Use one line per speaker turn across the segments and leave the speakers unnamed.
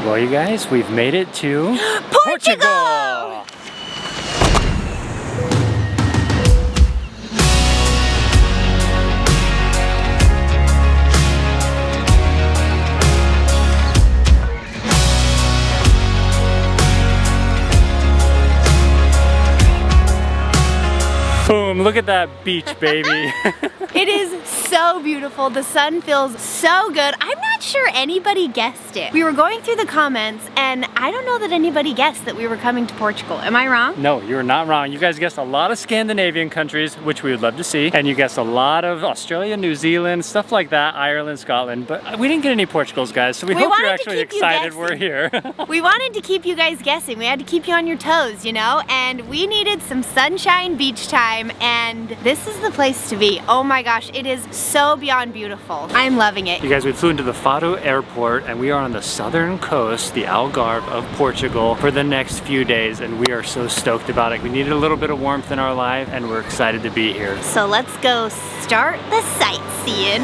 Well, you guys, we've made it to
Portugal!
Boom, look at that beach, baby.
It is so beautiful. The sun feels so good. I'm not sure anybody guessed it. We were going through the comments and I don't know that anybody guessed that we were coming to Portugal. Am I wrong?
No, you're not wrong. You guys guessed a lot of Scandinavian countries, which we would love to see. And you guessed a lot of Australia, New Zealand, stuff like that, Ireland, Scotland. But we didn't get any Portugals, guys. So we hope you're actually excited we're here.
We wanted to keep you guys guessing. We had to keep you on your toes, you know? And we needed some sunshine beach time. And this is the place to be. Oh my gosh, it is so beyond beautiful. I'm loving it.
You guys, we flew into the Faro airport and we are on the southern coast, the Algarve of Portugal for the next few days, and we are so stoked about it. We needed a little bit of warmth in our life and we're excited to be here.
So let's go start the sightseeing.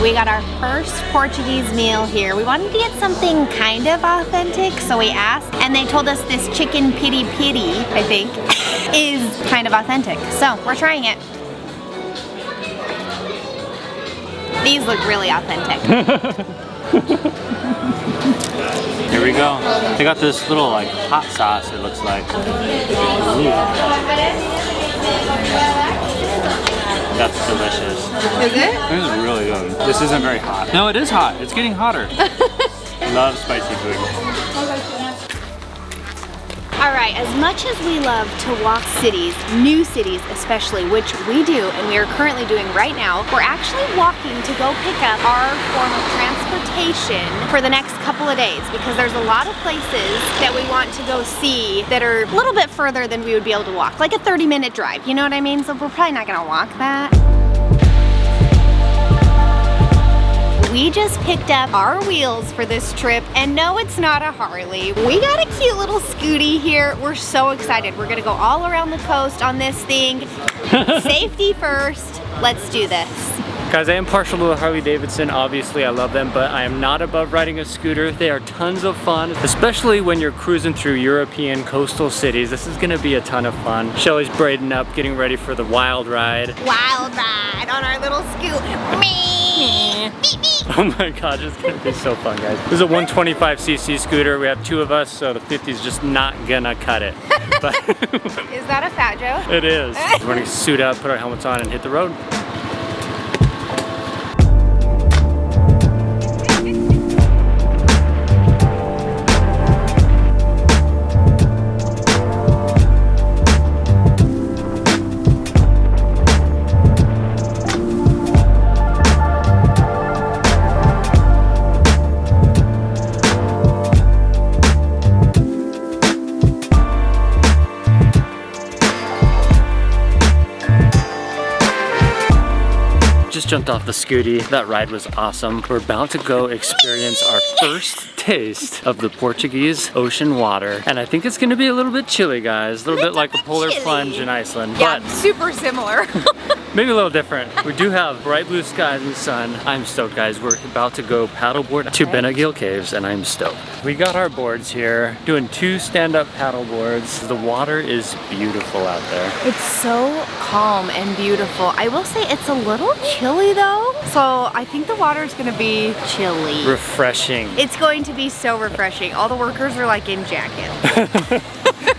We got our first Portuguese meal here. We wanted to get something kind of authentic, so we asked, and they told us this chicken piri piri, I think, is kind of authentic. So we're trying it. These look really authentic.
Here we go. They got this little like hot sauce, it looks like. That's delicious.
Is it?
This is really good. This isn't very hot. No, it is hot. It's getting hotter. Love spicy food.
Alright, as much as we love to walk cities, new cities especially, which we do and we are currently doing right now, we're actually walking to go pick up our form of transportation for the next couple of days because there's a lot of places that we want to go see that are a little bit further than we would be able to walk, like a 30-minute drive, you know what I mean? So we're probably not gonna walk that. We just picked up our wheels for this trip, and no, it's not a Harley. We got a cute little scooty here. We're so excited. We're gonna go all around the coast on this thing. Safety first. Let's do this.
Guys, I am partial to the Harley Davidson. Obviously, I love them, but I am not above riding a scooter. They are tons of fun, especially when you're cruising through European coastal cities. This is gonna be a ton of fun. Shelly's braiding up, getting ready for the wild ride.
Wild ride on our little scoot.
Oh my gosh, it's gonna be so fun, guys. This is a 125cc scooter. We have two of us, so the 50 is just not gonna cut it. But
is that a fat joke?
It is. We're gonna suit up, put our helmets on, and hit the road. Just jumped off the scooty. That ride was awesome. We're about to go experience our first taste of the Portuguese ocean water. And I think it's gonna be a little bit chilly, guys. A little bit like a polar plunge in Iceland.
Yeah,
but
super similar.
maybe a little different. We do have bright blue skies and sun. I'm stoked, guys. We're about to go paddleboard to Benagil Caves, and I'm stoked. We got our boards here, doing 2 stand-up paddle boards. The water is beautiful out there.
It's so calm and beautiful. I will say it's a little chilly though, so I think the water is gonna be chilly.
Refreshing.
It's going to be so refreshing. All the workers are like in jackets.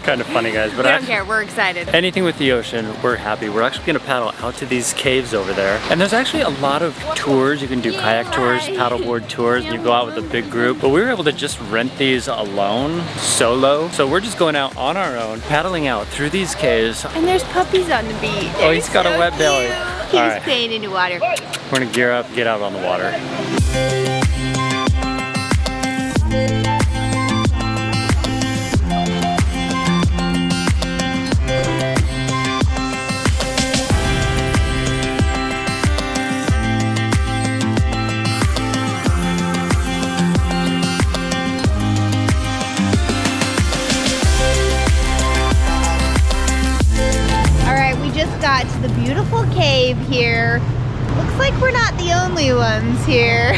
Kind of funny, guys, but
we don't care. We're excited.
Anything with the ocean, we're happy. We're actually gonna paddle out to these caves over there. And there's actually a lot of tours. You can do kayak tours, paddleboard tours, and you go out with a big group. But we were able to just rent these alone, solo. So we're just going out on our own, paddling out through these caves.
And there's puppies on the beach.
Oh, he's got a wet belly.
He's playing in the water.
We're gonna gear up, get out on the water.
Got to the beautiful cave here. Looks like we're not the only ones here.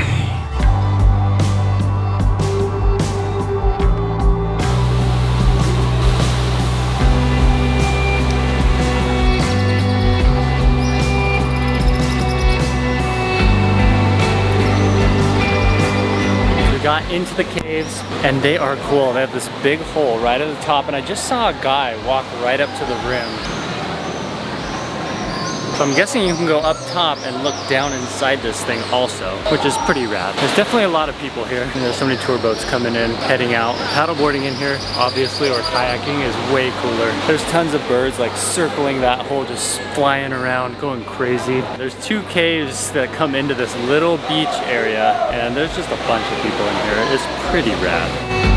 Got into the caves and they are cool. They have this big hole right at the top and I just saw a guy walk right up to the rim. So I'm guessing you can go up top and look down inside this thing also, which is pretty rad. There's definitely a lot of people here. And there's so many tour boats coming in, heading out. Paddleboarding in here, obviously, or kayaking is way cooler. There's tons of birds like circling that hole, just flying around, going crazy. There's 2 caves that come into this little beach area and there's just a bunch of people in here. It's pretty rad.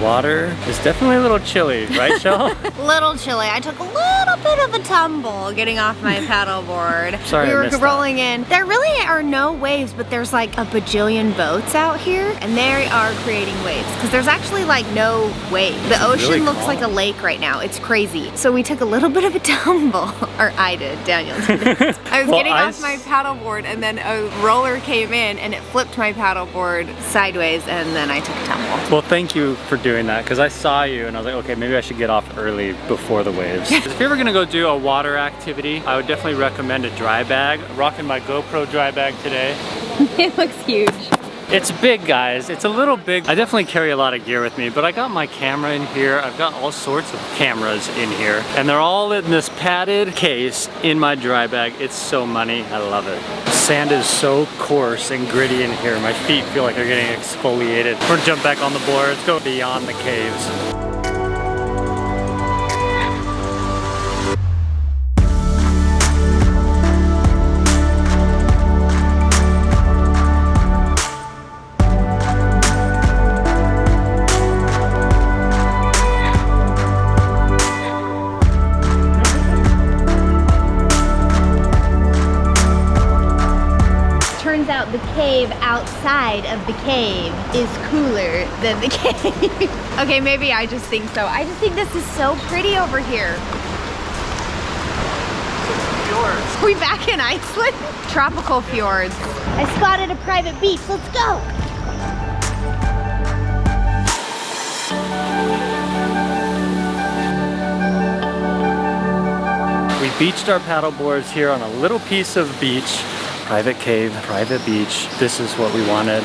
Water is definitely a little chilly, right, Chelle?
Little chilly. I took a little bit of a tumble getting off my paddleboard.
Sorry,
we
I
were
missed
rolling in. There really are no waves, but there's like a bajillion boats out here, and they are creating waves because there's actually like no wave. The ocean
really
looks
calm.
like a lake right now. It's crazy. So we took a little bit of a tumble, or I did. Daniel did. I was
Well,
getting off my paddleboard, and then a roller came in, and it flipped my paddleboard sideways, and then I took a tumble.
Well, thank you for doing that because I saw you and I was like, okay, maybe I should get off early before the waves. If you're ever gonna go do a water activity, I would definitely recommend a dry bag. I'm rocking my GoPro dry bag today.
It looks huge.
It's big, guys. It's a little big. I definitely carry a lot of gear with me, but I got my camera in here. I've got all sorts of cameras in here, and they're all in this padded case in my dry bag. It's so money. I love it. Sand is so coarse and gritty in here. My feet feel like they're getting exfoliated. We're gonna jump back on the board. Let's go beyond the caves.
The cave outside of the cave is cooler than the cave. Okay, maybe I just think so. I just think this is so pretty over here. Fjords. Are we back in Iceland? Tropical fjords. I spotted a private beach. Let's go.
We beached our paddle boards here on a little piece of beach. Private cave, private beach. This is what we wanted.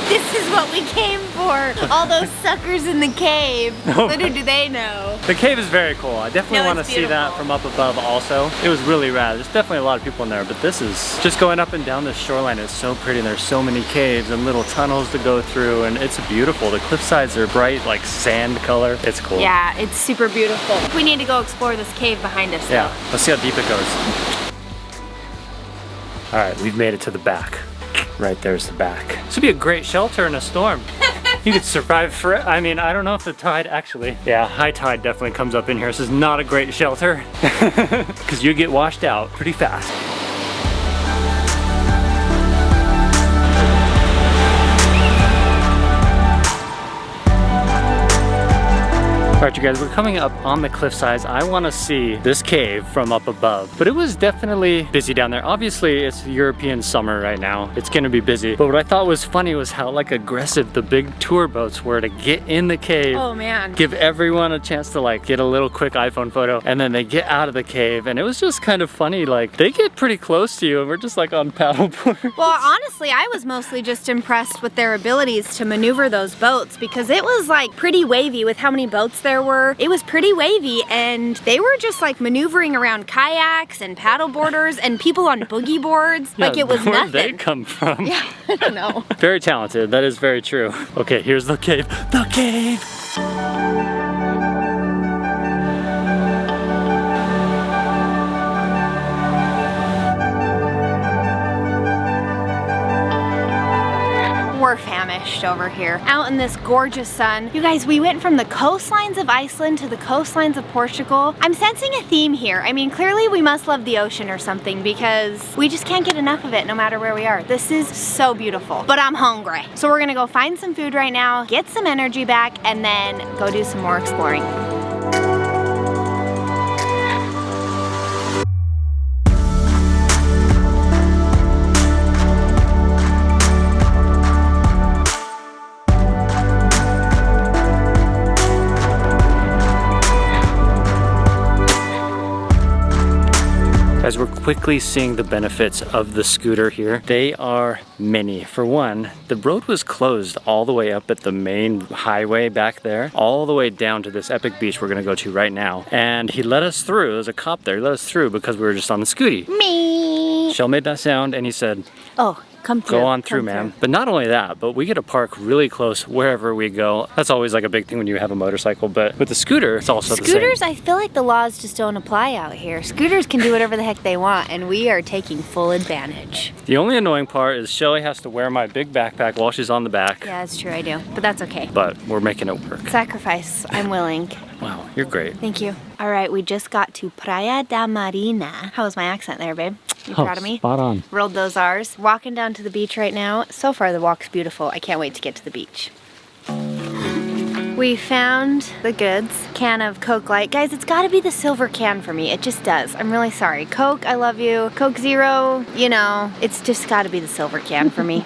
This is what we came for. All those suckers in the cave. Little do they know.
The cave is very cool. I definitely want to see that from up above also. It was really rad. There's definitely a lot of people in there, but this is just going up and down this shoreline. It's so pretty. There's so many caves and little tunnels to go through, and it's beautiful. The cliff sides are bright, like sand color. It's cool.
Yeah, it's super beautiful. We need to go explore this cave behind us.
Yeah, let's see how deep it goes. All right, we've made it to the back. Right there's the back. This would be a great shelter in a storm. You could survive for it. I mean, I don't know if the tide actually, yeah, high tide definitely comes up in here. This is not a great shelter because you get washed out pretty fast. All right, you guys, we're coming up on the cliff sides. I want to see this cave from up above, but it was definitely busy down there. Obviously, it's European summer right now. It's gonna be busy, but what I thought was funny was how like aggressive the big tour boats were to get in the cave.
Oh man.
Give everyone a chance to like get a little quick iPhone photo, and then they get out of the cave, and it was just kind of funny. Like they get pretty close to you, and we're just like on paddleboard.
Well, honestly, I was mostly just impressed with their abilities to maneuver those boats because it was like pretty wavy with how many boats there were. It was pretty wavy, and they were just like maneuvering around kayaks and paddleboarders and people on boogie boards.
Yeah,
like it was
where'd
nothing.
they come from?
Yeah, I don't know.
Very talented, that is very true. Okay, here's the cave. The cave!
We're famished. washed over here, out in this gorgeous sun. You guys, we went from the coastlines of Iceland to the coastlines of Portugal. I'm sensing a theme here. I mean, clearly we must love the ocean or something because we just can't get enough of it no matter where we are. This is so beautiful, but I'm hungry. So we're gonna go find some food right now, get some energy back, and then go do some more exploring.
As we're quickly seeing the benefits of the scooter here, they are many. For one, the road was closed all the way up at the main highway back there, all the way down to this epic beach we're gonna go to right now. And he let us through, there's a cop there, he let us through because we were just on the scooty.
Me.
Shell made that sound and he said,
oh, come through.
Go on through, ma'am. But not only that, but we get to park really close wherever we go. That's always like a big thing when you have a motorcycle, but with the scooter, it's also the same.
Scooters, I feel like the laws just don't apply out here. Scooters can do whatever the heck they want, and we are taking full advantage.
The only annoying part is Shelly has to wear my big backpack while she's on the back.
Yeah, that's true, I do, but that's okay.
But we're making it work.
Sacrifice, I'm willing.
Wow, you're great.
Thank you. All right, we just got to Praia da Marinha. How was my accent there, babe? You proud of me?
Spot on.
Rolled those R's. Walking down to the beach right now. So far the walk's beautiful. I can't wait to get to the beach. We found the goods. Can of Coke Light. Guys, it's gotta be the silver can for me. It just does. I'm really sorry. Coke, I love you. Coke Zero, you know, it's just gotta be the silver can for me.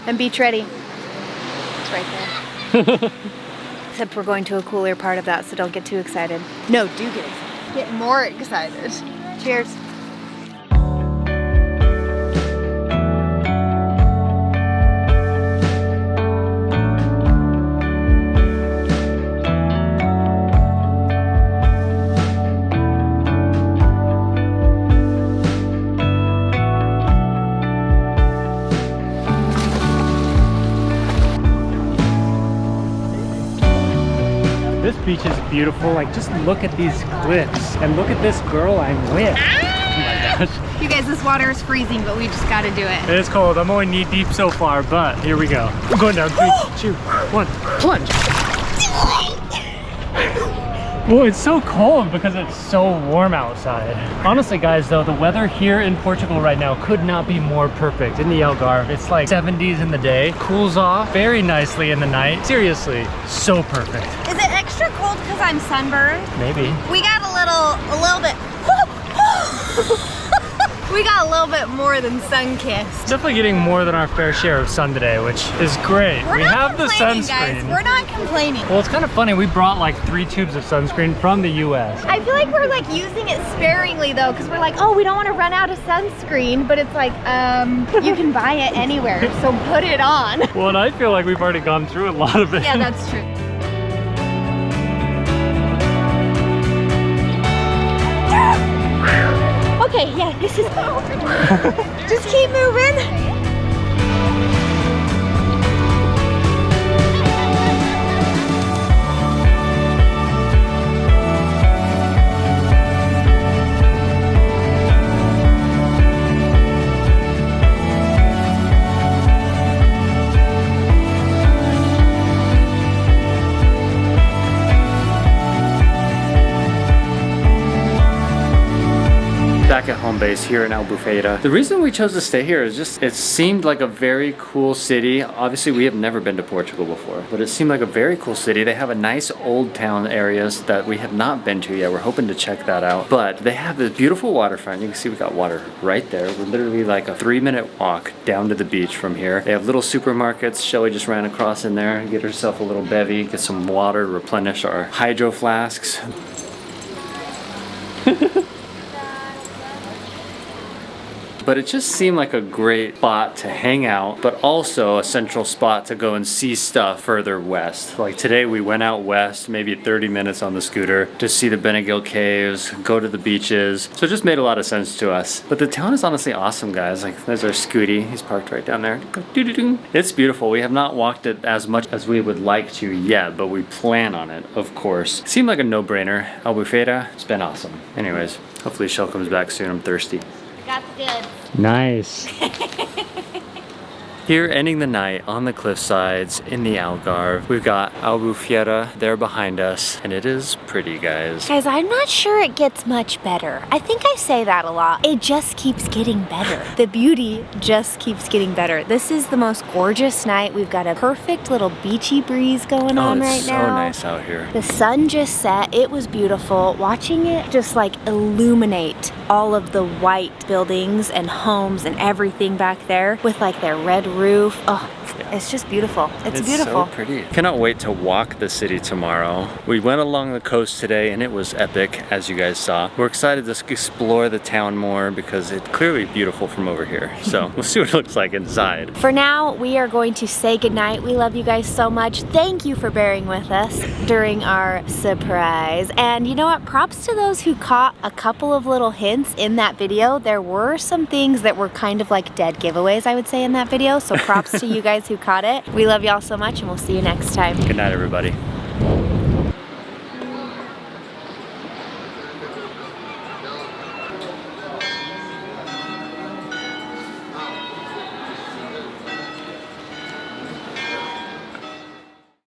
And beach ready. It's right there. Except we're going to a cooler part of that, so don't get too excited. No, do get excited. Get more excited. Cheers.
This beach is beautiful. Like, just look at these cliffs and look at this girl I'm with. Oh my gosh.
You guys, this water is freezing, but we just gotta do it.
It is cold. I'm only knee deep so far, but here we go. I'm going down. 3, 2, 1, plunge. Well, it's so cold because it's so warm outside. Honestly, guys, though, the weather here in Portugal right now could not be more perfect. In the Algarve, it's like 70s in the day, cools off very nicely in the night. Seriously, so perfect.
Is it extra cold because I'm sunburned?
Maybe.
We got a little bit. We got a little bit more than sun-kissed.
Definitely getting more than our fair share of sun today, which is great.
We
have the sunscreen.
Guys. We're not complaining.
Well, it's kind of funny. We brought like 3 tubes of sunscreen from the US.
I feel like we're like using it sparingly though, because we're like, oh, we don't want to run out of sunscreen, but it's like, you can buy it anywhere, so put it on.
Well, and I feel like we've already gone through a lot of it.
Yeah, that's true. Okay, yeah, this is just keep moving.
Back at home base here in Albufeira. The reason we chose to stay here is just it seemed like a very cool city. Obviously, we have never been to Portugal before, but it seemed like a very cool city. They have a nice old town areas that we have not been to yet. We're hoping to check that out. But they have this beautiful waterfront. You can see we got water right there. We're literally like a 3-minute walk down to the beach from here. They have little supermarkets. Shelly just ran across in there, get herself a little bevy, get some water, replenish our hydro flasks. But it just seemed like a great spot to hang out, but also a central spot to go and see stuff further west. Like today we went out west, maybe 30 minutes on the scooter to see the Benagil Caves, go to the beaches. So it just made a lot of sense to us. But the town is honestly awesome, guys. Like there's our scooty, he's parked right down there. It's beautiful. We have not walked it as much as we would like to yet, but we plan on it, of course. Seemed like a no-brainer. Albufeira, it's been awesome. Anyways, hopefully Shell comes back soon. I'm thirsty.
Got the goods.
Nice. Here, ending the night on the cliff sides in the Algarve. We've got Albufeira there behind us, and it is pretty, guys.
Guys, I'm not sure it gets much better. I think I say that a lot. It just keeps getting better. The beauty just keeps getting better. This is the most gorgeous night. We've got a perfect little beachy breeze going on right now.
Oh, it's so nice out here.
The sun just set. It was beautiful. Watching it just like illuminate all of the white buildings and homes and everything back there with like their red roof. Oh, yeah. It's just beautiful. It's beautiful.
So pretty. Cannot wait to walk the city tomorrow. We went along the coast today and it was epic, as you guys saw. We're excited to explore the town more because it's clearly beautiful from over here. So we'll see what it looks like inside.
For now, we are going to say goodnight. We love you guys so much. Thank you for bearing with us during our surprise. And you know what? Props to those who caught a couple of little hints in that video. There were some things that were kind of like dead giveaways, I would say, in that video. So props to you guys who caught it. We love y'all so much and we'll see you next time.
Good night, everybody.